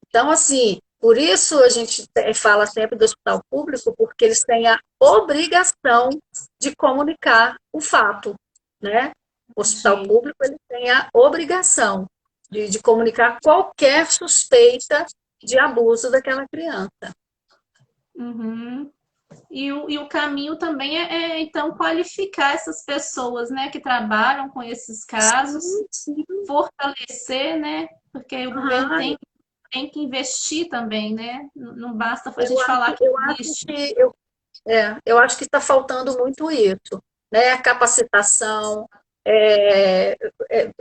Speaker 2: Então, assim, por isso a gente fala sempre do hospital público, porque eles têm a obrigação de comunicar o fato, né? O hospital
Speaker 1: De,
Speaker 2: público ele tem a obrigação de comunicar qualquer suspeita de abuso daquela criança.
Speaker 1: uhum. E o caminho também então, qualificar essas pessoas, né, que trabalham com esses casos,
Speaker 2: Sim, sim.
Speaker 1: fortalecer, né, porque o governo
Speaker 2: Uhum.
Speaker 1: tem que investir também, né, não basta a
Speaker 2: Eu
Speaker 1: gente falar
Speaker 2: acho,
Speaker 1: que
Speaker 2: eu acho
Speaker 1: existe.
Speaker 2: que eu acho que está faltando muito isso, né? Capacitação, é, é,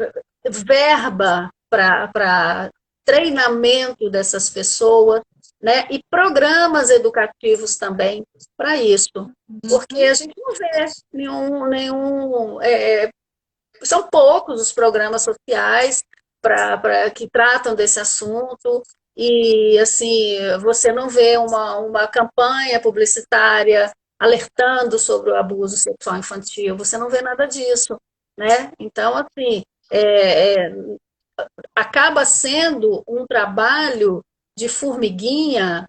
Speaker 2: verba para treinamento dessas pessoas, né? E programas educativos também para isso, porque a gente não vê são poucos os programas sociais que tratam desse assunto e assim você não vê uma campanha publicitária alertando sobre o abuso sexual infantil, você não vê nada disso, né? Então assim acaba sendo um trabalho de formiguinha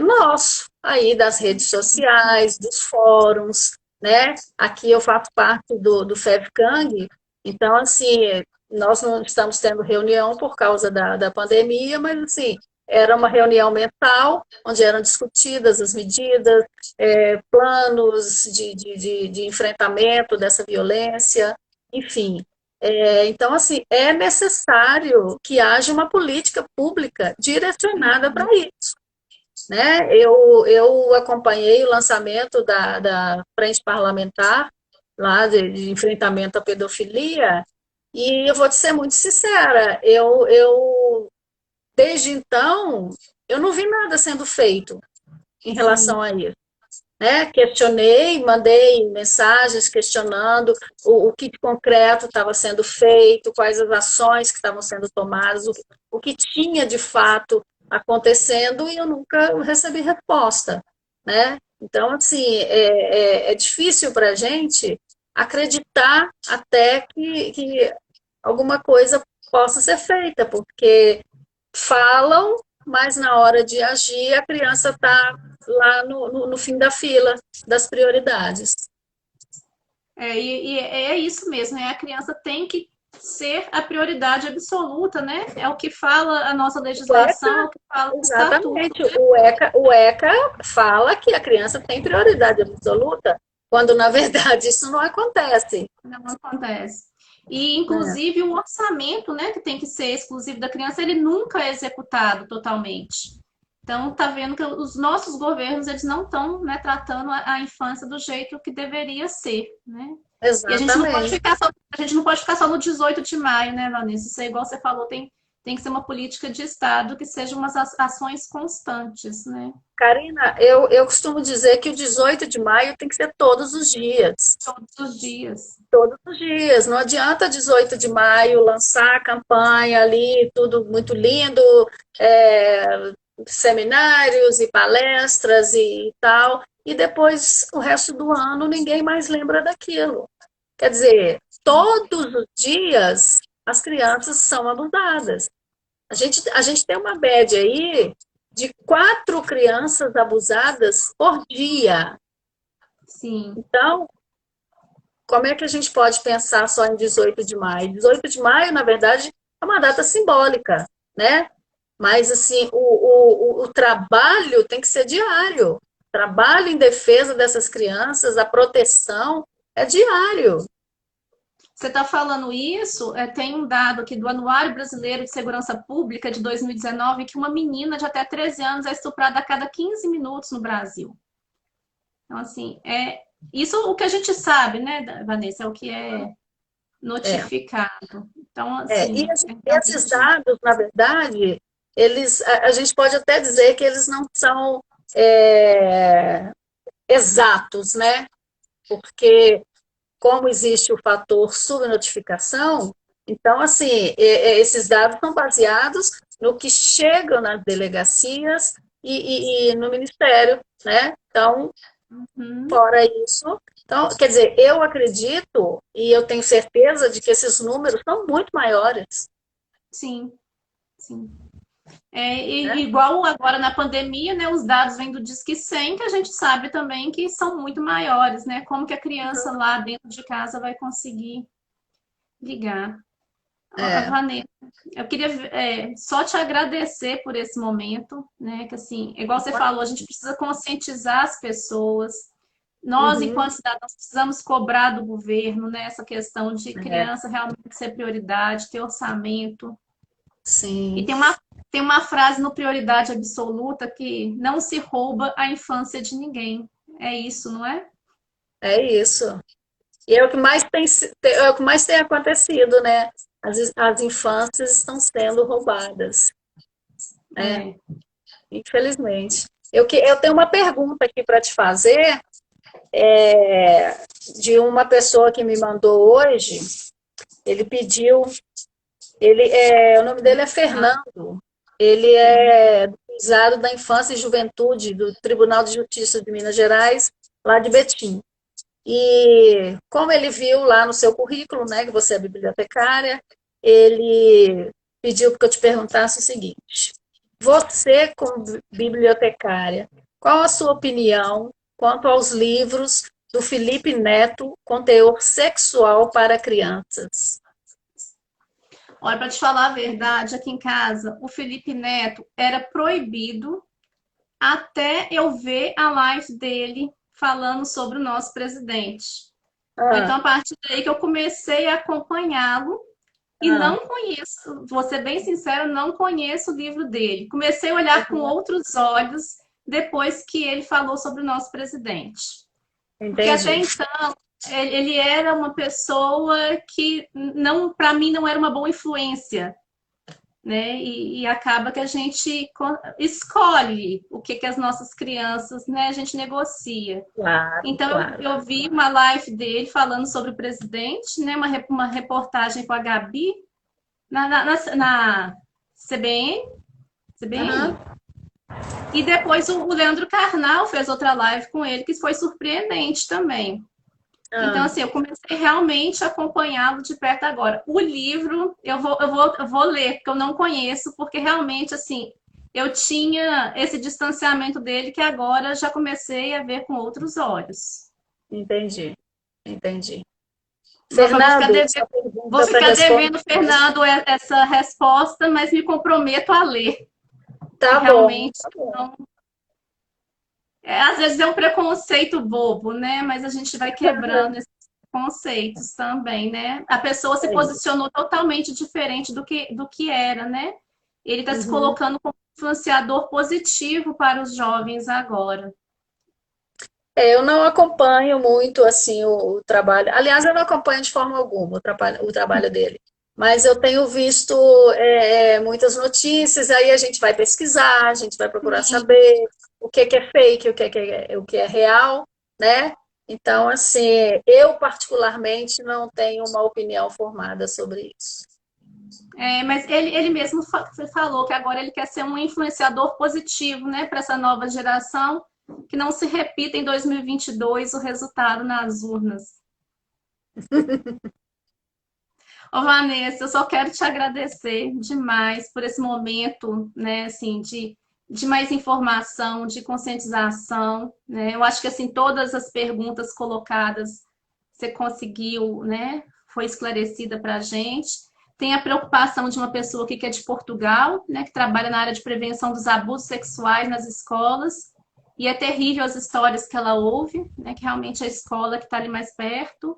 Speaker 2: nosso, aí das redes sociais, dos fóruns, né? Aqui eu faço parte do FEVCANG, então, assim, nós não estamos tendo reunião por causa da pandemia, mas, assim, era uma reunião mensal, onde eram discutidas as medidas, planos de enfrentamento dessa violência, enfim, então, assim, é necessário que haja uma política pública direcionada para isso, né? Eu acompanhei o lançamento da Frente Parlamentar, lá de enfrentamento à pedofilia, e eu vou te ser muito sincera, desde então, eu não vi nada sendo feito em relação
Speaker 1: Sim.
Speaker 2: a isso, né? Questionei, mandei mensagens questionando o que de concreto estava sendo feito, quais as ações que estavam sendo tomadas, o que tinha de fato acontecendo, e eu nunca recebi resposta, né? Então, assim, é difícil para a gente acreditar até que alguma coisa possa ser feita, porque falam, mas na hora de agir a criança está lá no fim da fila das prioridades.
Speaker 1: E é isso mesmo, né? A criança tem que ser a prioridade absoluta, né? É o que fala a nossa
Speaker 2: O
Speaker 1: legislação, é
Speaker 2: ECA,
Speaker 1: o que fala o estatuto.
Speaker 2: exatamente, o ECA fala que a criança tem prioridade absoluta, quando na verdade isso não acontece.
Speaker 1: Não acontece. E,
Speaker 2: Né?
Speaker 1: inclusive, o orçamento, né, que tem que ser exclusivo da criança, ele nunca é executado totalmente. Então, tá vendo que os nossos governos, eles não estão, né, tratando a infância do jeito que deveria ser, né? E a gente não pode
Speaker 2: Exatamente.
Speaker 1: ficar só, a gente não pode ficar só no 18 de maio, né, Vanessa? Isso é igual você falou, tem que ser uma política de Estado que sejam umas ações constantes, né?
Speaker 2: Karina, eu costumo dizer que o 18 de maio tem que ser todos os dias.
Speaker 1: Todos os dias.
Speaker 2: Todos os dias. Não adianta 18 de maio lançar a campanha ali, tudo muito lindo, é, seminários e palestras e tal, e depois o resto do ano ninguém mais lembra daquilo. Quer dizer, todos os dias as crianças são abusadas. A gente tem uma média aí de 4 crianças abusadas por dia.
Speaker 1: Sim.
Speaker 2: Então, como é que a gente pode pensar só em 18 de maio? 18 de maio, na verdade, é uma data simbólica, né? Mas, assim, o trabalho tem que ser diário. O trabalho em defesa dessas crianças, a proteção, é diário.
Speaker 1: Você está falando isso, tem um dado aqui do Anuário Brasileiro de Segurança Pública de 2019 que uma menina de até 13 anos é estuprada a cada 15 minutos no Brasil. Então, assim, isso o que a gente sabe, né, Vanessa, é o que é
Speaker 2: É,
Speaker 1: notificado. Então,
Speaker 2: e
Speaker 1: assim,
Speaker 2: esses
Speaker 1: realmente,
Speaker 2: dados, na verdade, a gente pode até dizer que eles não são é, exatos, né? Porque como existe o fator subnotificação, então, assim, esses dados são baseados no que chegam nas delegacias e no Ministério, né? Então,
Speaker 1: uhum,
Speaker 2: fora isso, então, quer dizer, eu acredito e eu tenho certeza de que esses números são muito maiores,
Speaker 1: sim, sim.
Speaker 2: né?
Speaker 1: E igual agora na pandemia, né, os dados vêm do Disque 100, que a gente sabe também que são muito maiores, né? Como que a criança lá dentro de casa vai conseguir ligar?
Speaker 2: É,
Speaker 1: Vanessa, eu queria só te agradecer por esse momento, né? Que assim, igual você falou, a gente precisa conscientizar as pessoas. Nós,
Speaker 2: uhum,
Speaker 1: enquanto cidadãos, precisamos cobrar do governo, né, essa questão de
Speaker 2: é,
Speaker 1: criança realmente ser prioridade, ter orçamento. E
Speaker 2: sim,
Speaker 1: tem uma frase no Prioridade Absoluta que não se rouba a infância de ninguém. É isso, não é?
Speaker 2: é isso. E é o que mais é o que mais tem acontecido, né? As infâncias estão sendo roubadas, né?
Speaker 1: É.
Speaker 2: Infelizmente. Eu tenho uma pergunta aqui para te fazer, de uma pessoa que me mandou hoje. Ele pediu, o nome dele é Fernando. Ele é do juizado da Infância e Juventude do Tribunal de Justiça de Minas Gerais, lá de Betim. E como ele viu lá no seu currículo, né, que você é bibliotecária, ele pediu que eu te perguntasse o seguinte: você, como bibliotecária, qual a sua opinião quanto aos livros do Felipe Neto com teor sexual para crianças?
Speaker 1: Olha, para te falar a verdade, aqui em casa, o Felipe Neto era proibido até eu ver a live dele falando sobre o nosso presidente. Foi
Speaker 2: Ah,
Speaker 1: então a partir daí que eu comecei a acompanhá-lo e
Speaker 2: ah,
Speaker 1: não conheço, vou ser bem sincero, não conheço o livro dele. Comecei a olhar com outros olhos depois que ele falou sobre o nosso presidente. Porque até
Speaker 2: entendi.
Speaker 1: então ele era uma pessoa que não, para mim, não era uma boa influência, né? E acaba que a gente escolhe o que as nossas crianças, né? A gente negocia.
Speaker 2: Claro,
Speaker 1: Então
Speaker 2: claro.
Speaker 1: eu vi uma live dele falando sobre o presidente, né? Uma reportagem com a Gabi na CBN,
Speaker 2: Aham.
Speaker 1: CBN. E depois o Leandro Carnal fez outra live com ele, que foi surpreendente também. Então,
Speaker 2: Ah,
Speaker 1: assim, eu comecei realmente a acompanhá-lo de perto agora. O livro, eu vou ler, porque eu não conheço, porque realmente, assim, eu tinha esse distanciamento dele que agora já comecei a ver com outros olhos.
Speaker 2: entendi, entendi.
Speaker 1: Mas eu
Speaker 2: Fernando, sua
Speaker 1: vou
Speaker 2: pergunta para
Speaker 1: ficar
Speaker 2: responder.
Speaker 1: devendo, Fernando, essa resposta, mas me comprometo a ler, que
Speaker 2: Tá bom,
Speaker 1: realmente não. Às vezes é um preconceito bobo, né? Mas a gente vai quebrando esses conceitos também, né? A pessoa se
Speaker 2: é isso.
Speaker 1: posicionou totalmente diferente do que era, né? Ele está se
Speaker 2: Uhum.
Speaker 1: colocando como influenciador positivo para os jovens agora.
Speaker 2: Eu não acompanho muito assim o trabalho. Aliás, eu não acompanho de forma alguma o trabalho dele. Mas eu tenho visto muitas notícias, aí a gente vai pesquisar, a gente vai procurar
Speaker 1: Sim.
Speaker 2: saber o que é fake, o que é real, né? Então, assim, eu particularmente não tenho uma opinião formada sobre isso.
Speaker 1: Mas ele mesmo falou que agora ele quer ser um influenciador positivo, né, para essa nova geração, que não se repita em 2022 o resultado nas urnas. Ô, Vanessa, eu só quero te agradecer demais por esse momento, né, assim, de mais informação, de conscientização, né? Eu acho que, assim, todas as perguntas colocadas você conseguiu, né, foi esclarecida para a gente. Tem a preocupação de uma pessoa aqui que é de Portugal, né, que trabalha na área de prevenção dos abusos sexuais nas escolas, e é terrível as histórias que ela ouve, né, que realmente é a escola que está ali mais perto.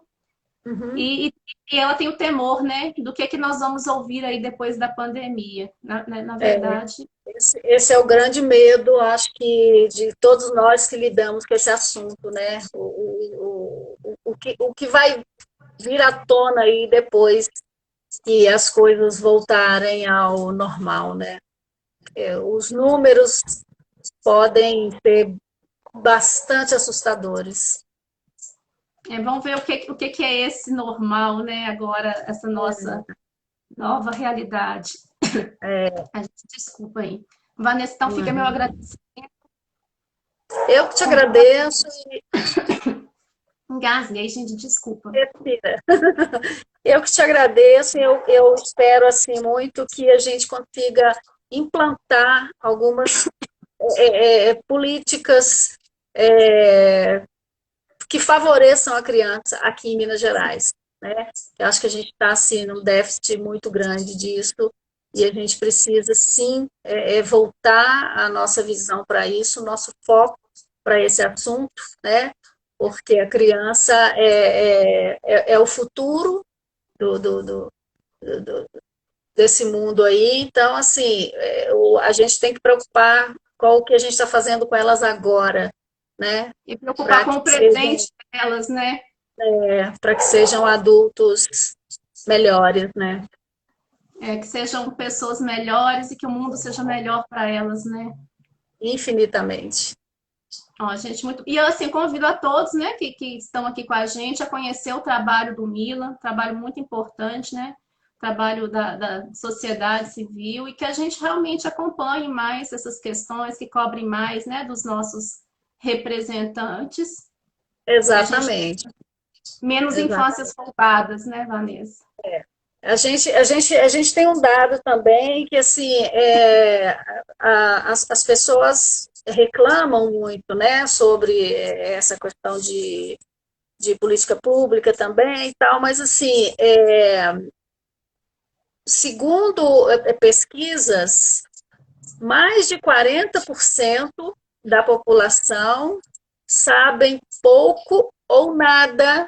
Speaker 2: Uhum.
Speaker 1: E ela tem o temor, né, do que nós vamos ouvir aí depois da pandemia. Na
Speaker 2: É,
Speaker 1: verdade,
Speaker 2: esse é o grande medo, acho que, de todos nós que lidamos com esse assunto, né? O que vai vir à tona aí depois que as coisas voltarem ao normal, né? Os números podem ser bastante assustadores.
Speaker 1: vamos ver o que é esse normal, né, agora, essa nossa nova realidade.
Speaker 2: É,
Speaker 1: A gente desculpa aí. Vanessa, então fica meu
Speaker 2: uhum.
Speaker 1: agradecimento.
Speaker 2: Eu que te
Speaker 1: Convidar.
Speaker 2: agradeço
Speaker 1: Engasguei, gente, desculpa.
Speaker 2: Cira. Eu que te agradeço, eu espero assim muito que a gente consiga implantar algumas políticas é, que favoreçam a criança aqui em Minas Gerais, né? Eu acho que a gente está assim num déficit muito grande disso e a gente precisa sim voltar a nossa visão para isso, o nosso foco para esse assunto, né? Porque a criança é o futuro do, do, do, do, desse mundo aí. Então, assim, a gente tem que preocupar com o que a gente está fazendo com elas agora, né?
Speaker 1: E preocupar
Speaker 2: Para
Speaker 1: com
Speaker 2: que
Speaker 1: o
Speaker 2: sejam,
Speaker 1: presente delas, né?
Speaker 2: para que sejam adultos melhores, né?
Speaker 1: Que sejam pessoas melhores e que o mundo seja melhor para elas, né?
Speaker 2: Infinitamente.
Speaker 1: Ó, gente, muito. E eu assim convido a todos, né, que estão aqui com a gente a conhecer o trabalho do Mila, trabalho muito importante, né? Trabalho da sociedade civil e que a gente realmente acompanhe mais essas questões, que cobrem mais, né, dos nossos representantes, que a gente
Speaker 2: Exatamente.
Speaker 1: menos infâncias
Speaker 2: Exatamente.
Speaker 1: roubadas, né, Vanessa?
Speaker 2: A gente tem um dado também que assim as pessoas reclamam muito, né, sobre essa questão de política pública também e tal, mas assim, segundo pesquisas, mais de 40% da população sabem pouco ou nada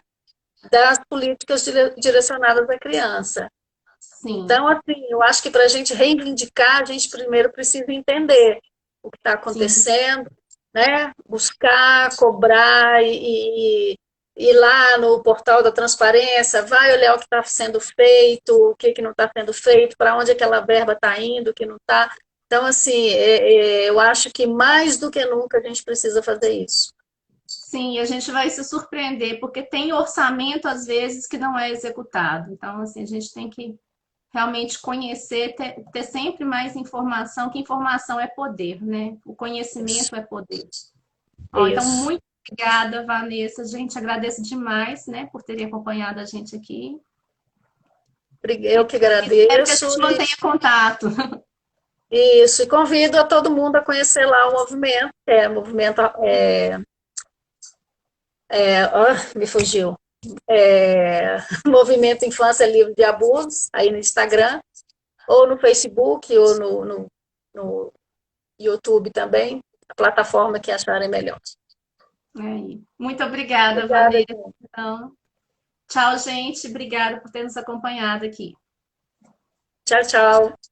Speaker 2: das políticas direcionadas à criança.
Speaker 1: Sim,
Speaker 2: Então, assim, eu acho que para a gente reivindicar, a gente primeiro precisa entender o que está
Speaker 1: sim.
Speaker 2: acontecendo, né? Buscar, cobrar e ir lá no portal da transparência, vai olhar o que está sendo feito, o que não está sendo feito, para onde aquela verba está indo, o que não está. Então, assim, eu acho que mais do que nunca a gente precisa fazer isso.
Speaker 1: Sim, a gente vai se surpreender, porque tem orçamento, às vezes, que não é executado. Então, assim, a gente tem que realmente conhecer, ter sempre mais informação, que informação é poder, né? O
Speaker 2: Isso.
Speaker 1: conhecimento é poder. Ó, então,
Speaker 2: Isso.
Speaker 1: muito obrigada, Vanessa. Gente, agradeço demais, né, por terem acompanhado a gente aqui.
Speaker 2: Eu que
Speaker 1: Espero que a
Speaker 2: agradeço.
Speaker 1: gente mantenha contato.
Speaker 2: Isso, e convido a todo mundo a conhecer lá o movimento, me fugiu, Movimento Infância Livre de Abusos, aí no Instagram, ou no Facebook, ou no YouTube também, a plataforma que acharem melhor.
Speaker 1: Muito obrigada,
Speaker 2: Obrigada,
Speaker 1: Vanessa.
Speaker 2: gente.
Speaker 1: Então, tchau, gente. Obrigada por ter nos acompanhado aqui.
Speaker 2: Tchau, tchau.